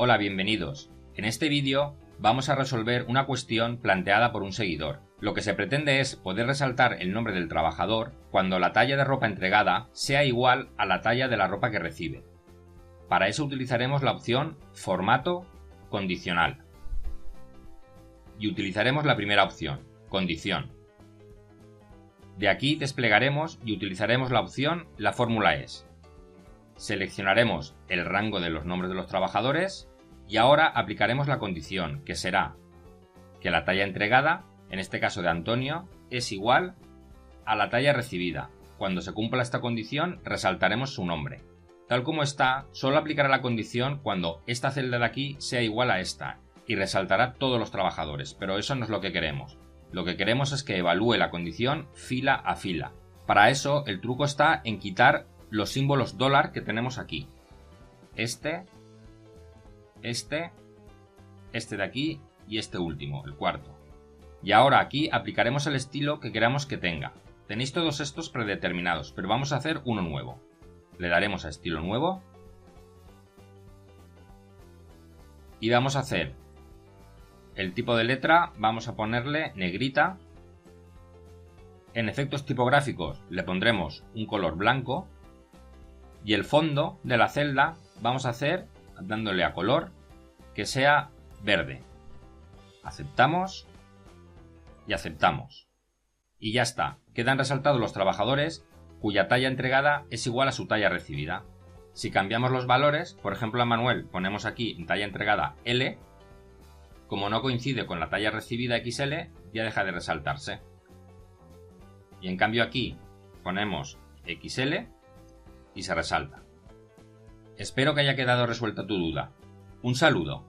Hola, bienvenidos. En este vídeo vamos a resolver una cuestión planteada por un seguidor. Lo que se pretende es poder resaltar el nombre del trabajador cuando la talla de ropa entregada sea igual a la talla de la ropa que recibe. Para eso utilizaremos la opción Formato condicional. Y utilizaremos la primera opción, Condición. De aquí desplegaremos y utilizaremos la opción La fórmula es. Seleccionaremos el rango de los nombres de los trabajadores y ahora aplicaremos la condición, que será que la talla entregada, en este caso de Antonio, es igual a la talla recibida. Cuando se cumpla esta condición, resaltaremos su nombre. Tal como está, solo aplicará la condición cuando esta celda de aquí sea igual a esta y resaltará todos los trabajadores, pero eso no es lo que queremos. Lo que queremos es que evalúe la condición fila a fila. Para eso, el truco está en quitar los símbolos dólar que tenemos aquí. Este de aquí y este último, el cuarto. Y ahora aquí aplicaremos el estilo que queramos que tenga. Tenéis todos estos predeterminados, pero vamos a hacer uno nuevo. Le daremos a estilo nuevo. Y vamos a hacer el tipo de letra, vamos a ponerle negrita. En efectos tipográficos le pondremos un color blanco. Y el fondo de la celda vamos a hacer, dándole a color, que sea verde. Aceptamos y aceptamos. Y ya está, quedan resaltados los trabajadores cuya talla entregada es igual a su talla recibida. Si cambiamos los valores, por ejemplo a Manuel ponemos aquí en talla entregada L, como no coincide con la talla recibida XL, ya deja de resaltarse. Y en cambio aquí ponemos XL y se resalta. Espero que haya quedado resuelta tu duda. Un saludo.